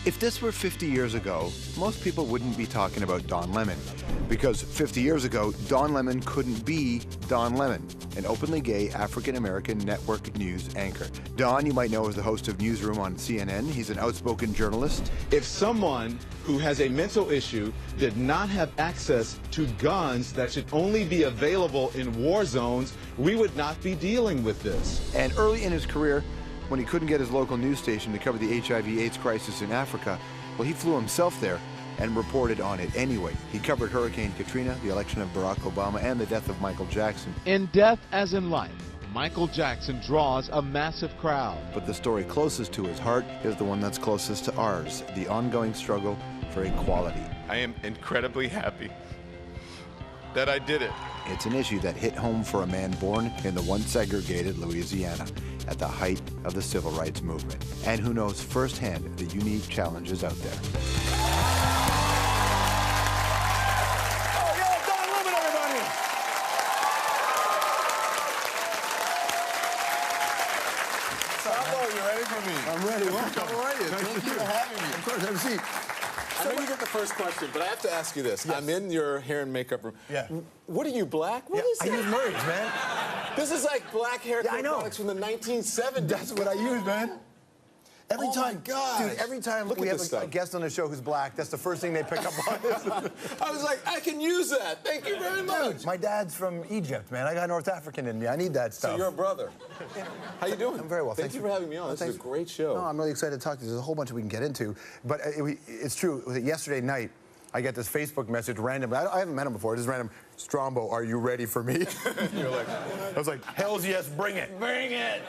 If this were 50 years ago, most people wouldn't be talking about Don Lemon. Because 50 years ago, Don Lemon couldn't be Don Lemon, an openly gay African-American network news anchor. Don, you might know as the host of Newsroom on CNN. He's an outspoken journalist. If someone who has a mental issue did not have access to guns that should only be available in war zones, we would not be dealing with this. And early in his career, when he couldn't get his local news station to cover the HIV/AIDS crisis in Africa, well, he flew himself there and reported on it anyway. He covered Hurricane Katrina, the election of Barack Obama, and the death of Michael Jackson. In death as in life, Michael Jackson draws a massive crowd. But the story closest to his heart is the one that's closest to ours, the ongoing struggle for equality. I am incredibly happy that I did it. It's an issue that hit home for a man born in the once segregated Louisiana at the height of the civil rights movement, and who knows firsthand the unique challenges out there. Oh, yeah, Don Lemon, everybody! Hello, you ready for me? I'm ready. Welcome. How are you? Thank you for having me. Of course, have a seat. I know you get the first question, but I have to ask you this. Yes. I'm in your hair and makeup room. Yeah. What are you, black? What is I that? use merge, man. This is like black hair I know. products from the 1970s. That's what I use, man. Every Oh time, my God. dude, every time Look we at have this a stuff. guest on the show who's black, that's the first thing they pick up on. I was like, I can use that. Thank you very much. Dude, my dad's from Egypt, man. I got North African in me. I need that stuff. So you're a brother. How you doing? I'm very well. Thank you for having me on. This is a great show. No, I'm really excited to talk to you. There's a whole bunch we can get into. But it's true. Yesterday night, I get this Facebook message randomly. I haven't met him before. Just random. Strombo, are you ready for me? You're like, I was like, hells yes, bring it. Bring it.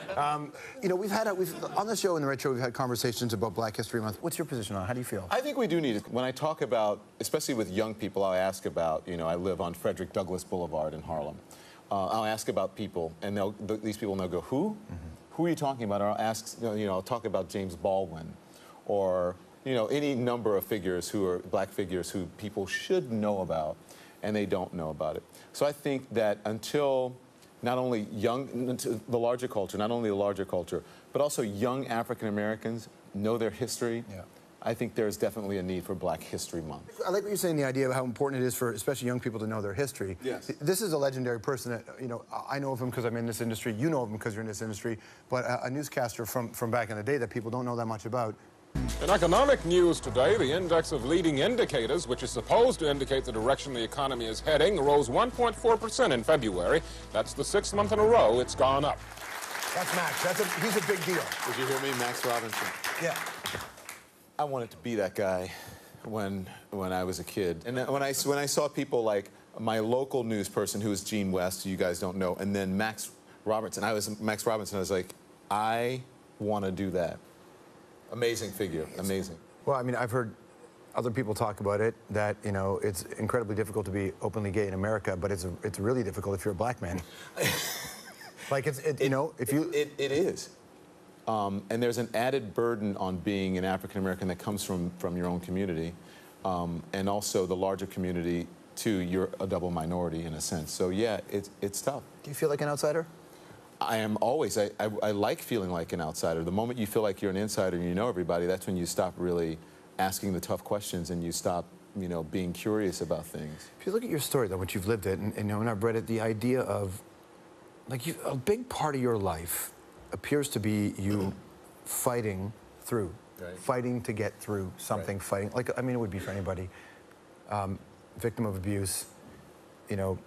You know, we've on the show, in the Red Show, we've had conversations about Black History Month. What's your position on it? How do you feel? I think we do need it. When I talk about, especially with young people, I'll ask about, you know, I live on Frederick Douglass Boulevard in Harlem. I'll ask about people, and these people will go, who? Mm-hmm. Who are you talking about? Or I'll ask, you know, I'll talk about James Baldwin, or, you know, any number of figures who are black figures who people should know about, and they don't know about it. So I think that until not only the larger culture, not only the larger culture, but also young African Americans know their history, yeah. I think there's definitely a need for Black History Month. I like what you're saying, the idea of how important it is for especially young people to know their history. Yes. This is a legendary person that, you know, I know of him because I'm in this industry, you know of him because you're in this industry, but a newscaster from back in the day that people don't know that much about. In economic news today, the index of leading indicators, which is supposed to indicate the direction the economy is heading, rose 1.4% in February. That's the 6th month in a row it's gone up. That's Max. He's a big deal. Did you hear me, Max Robinson? Yeah. I wanted to be that guy when I was a kid. And when I saw people like my local news person, who is Gene West, who you guys don't know, and then Max Robertson. I was like, I want to do that. Amazing figure, amazing. Well, I mean, I've heard other people talk about it, that, you know, it's incredibly difficult to be openly gay in America, but it's really difficult if you're a black man. Like, you know, if you... It is. And there's an added burden on being an African American that comes from your own community, and also the larger community, too. You're a double minority in a sense. So, yeah, it's tough. Do you feel like an outsider? I am always. I like feeling like an outsider. The moment you feel like you're an insider and you know everybody, that's when you stop really asking the tough questions and you stop, you know, being curious about things. If you look at your story, though, once you've lived it, and when I've read it, the idea of, like, a big part of your life appears to be you fighting through, right. Fighting to get through something, right. Fighting. Like, I mean, it would be for anybody. Victim of abuse, you know,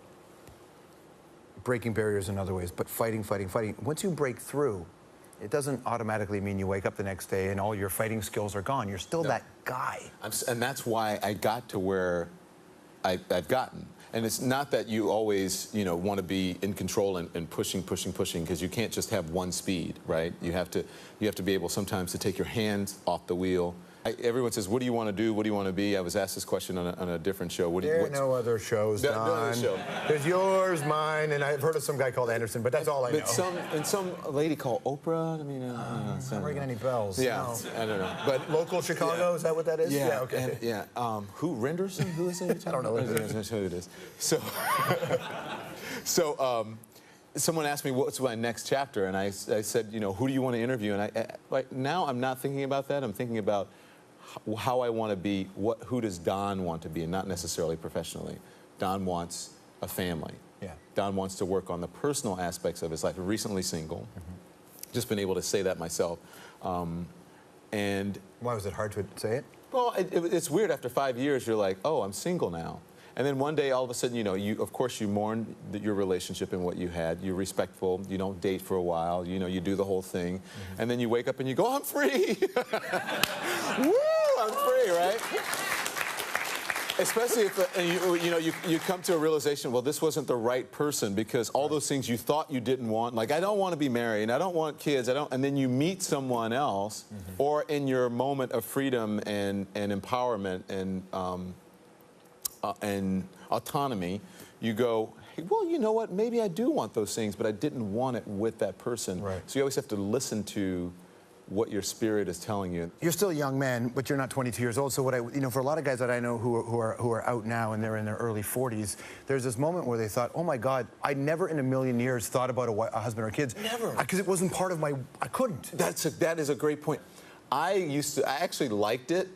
breaking barriers in other ways, but fighting. Once you break through, it doesn't automatically mean you wake up the next day and all your fighting skills are gone. You're still that guy. And that's why I got to where I've gotten. And it's not that you always, you know, want to be in control and pushing, because you can't just have one speed, right? You have to be able sometimes to take your hands off the wheel. Everyone says, what do you want to do? What do you want to be? I was asked this question on a different show. There are no other shows, Don. No other show. There's yours, mine, and I've heard of some guy called Anderson, but that's all I know. But some lady called Oprah. I mean, it's not ringing any bells. Yeah, no. I don't know. But local Chicago, is that what that is? Yeah, okay. And, who, Renderson? Who is it? I don't know who it is. So, someone asked me what's my next chapter, and I said, you know, who do you want to interview? And like now I'm not thinking about that. I'm thinking about how I want to be, who does Don want to be, and not necessarily professionally. Don wants a family. Yeah. Don wants to work on the personal aspects of his life. Recently single. Just been able to say that myself. And why was it hard to say it? well, it's weird. After 5 years, you're like, oh, I'm single now. And then one day, all of a sudden, you know, of course, you mourn your relationship and what you had. You're respectful. You don't date for a while. You know, you do the whole thing. And then you wake up and you go, I'm free. Woo, I'm free, right? Especially if you come to a realization, well, this wasn't the right person, because all those things you thought you didn't want, like I don't want to be married, and I don't want kids, and then you meet someone else, or in your moment of freedom and empowerment and autonomy, you go, hey, well, you know what? Maybe I do want those things, but I didn't want it with that person. Right. So you always have to listen to what your spirit is telling you. You're still a young man, but you're not 22 years old. So what for a lot of guys that I know who are out now and they're in their early 40s, there's this moment where they thought, oh my God, I never in a million years thought about a husband or kids. Never. Because it wasn't part of my, I couldn't. That is a great point. I actually liked it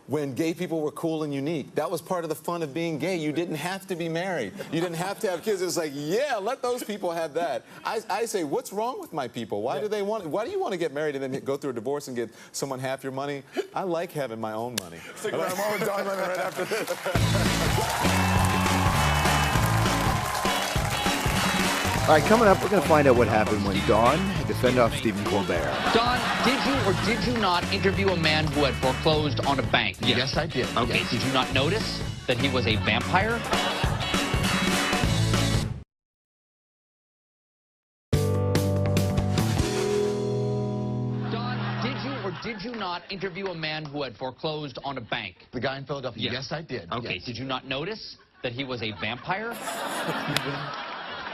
when gay people were cool and unique. That was part of the fun of being gay. You didn't have to be married. You didn't have to have kids. It was like, yeah, let those people have that. I say, what's wrong with my people? Why do they want? Why do you want to get married and then go through a divorce and get someone half your money? I like having my own money. Stick around. I'm always Don Lemon right after this. All right, coming up, we're going to find out what happened when Don had to fend off Stephen Colbert. Don, did you or did you not interview a man who had foreclosed on a bank? Yes, I did. Okay, Yes. Did you not notice that he was a vampire? Don, did you or did you not interview a man who had foreclosed on a bank? The guy in Philadelphia? Yes, I did. Okay, Yes. did you not notice that he was a vampire?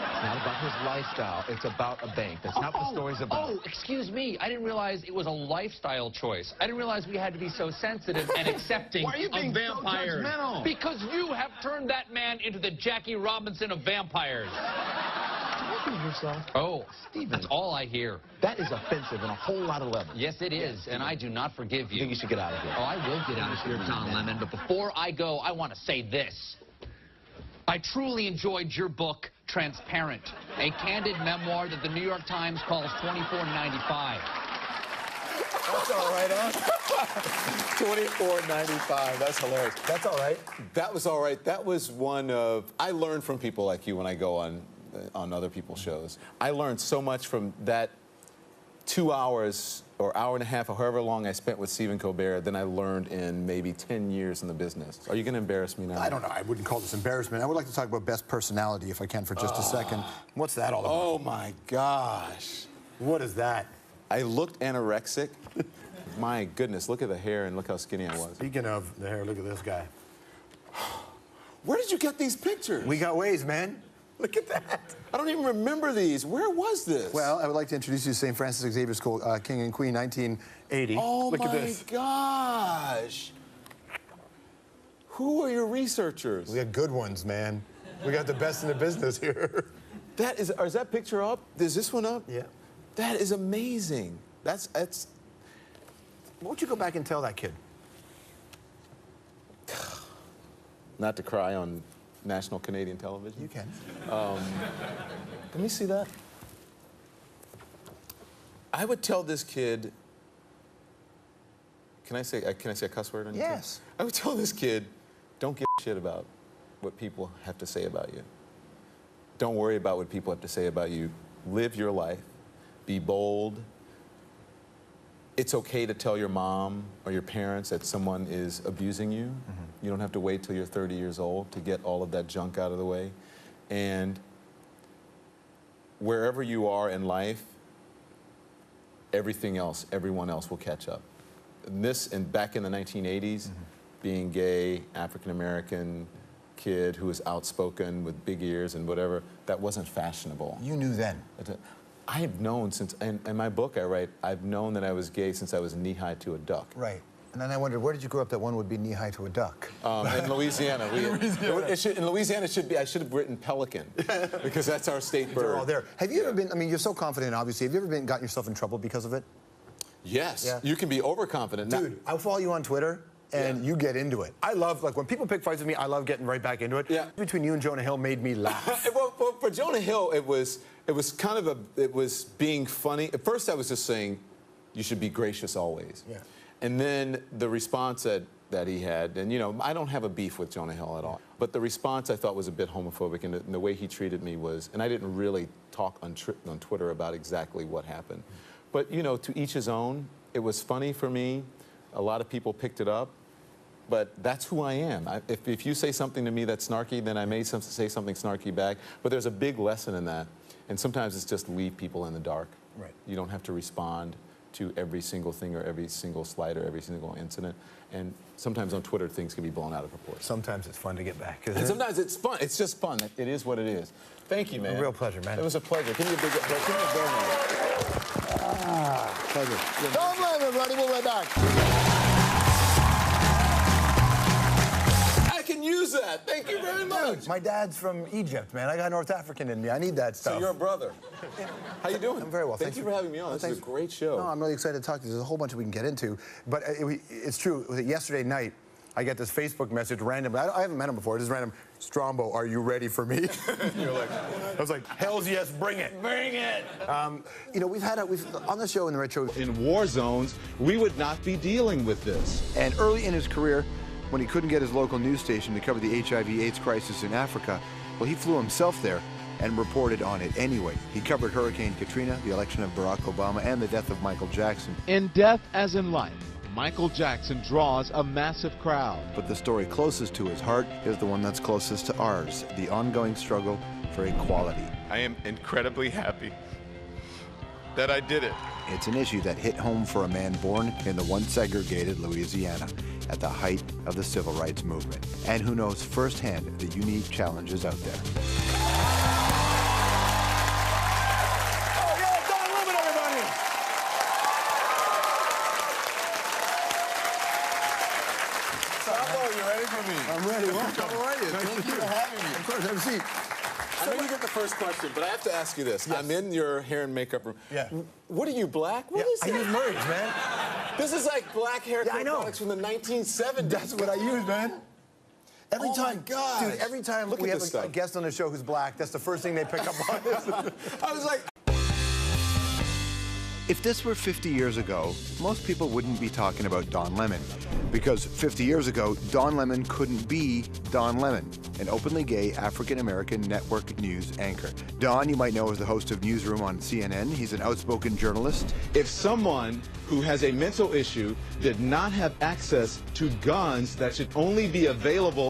It's not about his lifestyle. It's about a bank. That's not what the story's about. Oh, excuse me. I didn't realize it was a lifestyle choice. I didn't realize we had to be so sensitive and accepting Why are you being of vampires. so judgmental? Because you have turned that man into the Jackie Robinson of vampires. Yourself. Oh, Stephen. That's all I hear. That is offensive on a whole lot of levels. Yes, it is, and I do not forgive I you. think you should get out of here. Oh, I will get out of here, Don Lemon, but before I go, I want to say this. I truly enjoyed your book, Transparent, a candid memoir that the New York Times calls $24.95. That's all right, huh? $24.95. That's hilarious. That's all right. That was all right. That was one of, I learn from people like you when I go on other people's shows. I learned so much from that 2 hours or hour and a half or however long I spent with Stephen Colbert than I learned in maybe 10 years in the business. Are you going to embarrass me now? I don't know. I wouldn't call this embarrassment. I would like to talk about best personality, if I can, for just a second. What's that all about? Oh, my gosh. What is that? I looked anorexic. My goodness, look at the hair and look how skinny I was. Speaking of the hair, look at this guy. Where did you get these pictures? We got ways, man. Look at that. I don't even remember these. Where was this? Well, I would like to introduce you to St. Francis Xavier School, King and Queen, 1980. Oh, look my at this. gosh. Who are your researchers? We got good ones, man. We got the best in the business here. That is that picture up? Is this one up? Yeah. That is amazing. That's. What would you go back and tell that kid? Not to cry on national Canadian television. You can. Let me see that. I would tell this kid. Can I say a cuss word on you? Yes. I would tell this kid, don't give a shit about what people have to say about you. Don't worry about what people have to say about you. Live your life. Be bold. It's okay to tell your mom or your parents that someone is abusing you. You don't have to wait till you're 30 years old to get all of that junk out of the way. And wherever you are in life, everything else, everyone else will catch up. And back in the 1980s, being gay, African-American kid who was outspoken with big ears and whatever, that wasn't fashionable. You knew then. I have known since, in my book I write, I've known that I was gay since I was knee-high to a duck. Right. And then I wondered, where did you grow up that one would be knee-high to a duck? In Louisiana. In Louisiana, I should have written pelican, because that's our state bird. They're all there. Have you ever been, I mean, you're so confident, obviously. Have you ever gotten yourself in trouble because of it? Yes, Yeah. you can be overconfident. Dude, I follow you on Twitter, and you get into it. I love, like, when people pick fights with me, I love getting right back into it. Yeah. Between you and Jonah Hill made me laugh. well, for Jonah Hill, it was kind of it was being funny. At first, I was just saying, you should be gracious always. Yeah. And then the response that he had, and you know, I don't have a beef with Jonah Hill at all, but the response I thought was a bit homophobic, and the way he treated me was, and I didn't really talk on Twitter about exactly what happened. But, you know, to each his own. It was funny for me. A lot of people picked it up. But that's who I am. If you say something to me that's snarky, then I may say something snarky back. But there's a big lesson in that. And sometimes it's just leave people in the dark. Right. You don't have to respond to every single thing or every single slight or every single incident. And sometimes on Twitter, things can be blown out of proportion. Sometimes it's fun to get back. And sometimes it's fun. It's just fun. It is what it is. Thank you, man. A real pleasure, man. It was a pleasure. Give me a big man. Pleasure. Don't blame everybody. We'll be right back. I can use that. Thank you very much. Dude, my dad's from Egypt, man. I got North African in me. I need that stuff. So you're a brother. How you doing? I'm very well. Thank you for having me on. This is a great show. No, I'm really excited to talk to you. There's a whole bunch we can get into. But it's true. Yesterday night, I get this Facebook message randomly. I haven't met him before. Just random. Strombo, are you ready for me? You're like, I was like, hells yes, bring it. Bring it. You know, we've on the show in the Red Show. In war zones, we would not be dealing with this. And early in his career, when he couldn't get his local news station to cover the HIV/AIDS crisis in Africa, well, he flew himself there and reported on it anyway. He covered Hurricane Katrina, the election of Barack Obama, and the death of Michael Jackson. In death as in life, Michael Jackson draws a massive crowd. But the story closest to his heart is the one that's closest to ours, the ongoing struggle for equality. I am incredibly happy that I did it. It's an issue that hit home for a man born in the once segregated Louisiana at the height of the civil rights movement, and who knows firsthand the unique challenges out there. Oh, yeah, Don Lemon, everybody! Strombo, you ready for me? I'm ready. Welcome. How are you? Thank you for having me. Of course, have a seat. I know you get the first question, but I have to ask you this. Yes. I'm in your hair and makeup room. Yeah. What are you, black? What is I that? use Murray's, man. This is like black haircut Yeah, I know. products from the 1970s. That's what I use, man. Every Oh time, my gosh. dude, every time Look we at have this a stuff. guest on the show who's black, that's the first thing they pick up on. I was like, If this were 50 years ago, most people wouldn't be talking about Don Lemon. Because 50 years ago, Don Lemon couldn't be Don Lemon, an openly gay African-American network news anchor. Don, you might know as the host of Newsroom on CNN. He's an outspoken journalist. If someone who has a mental issue did not have access to guns that should only be available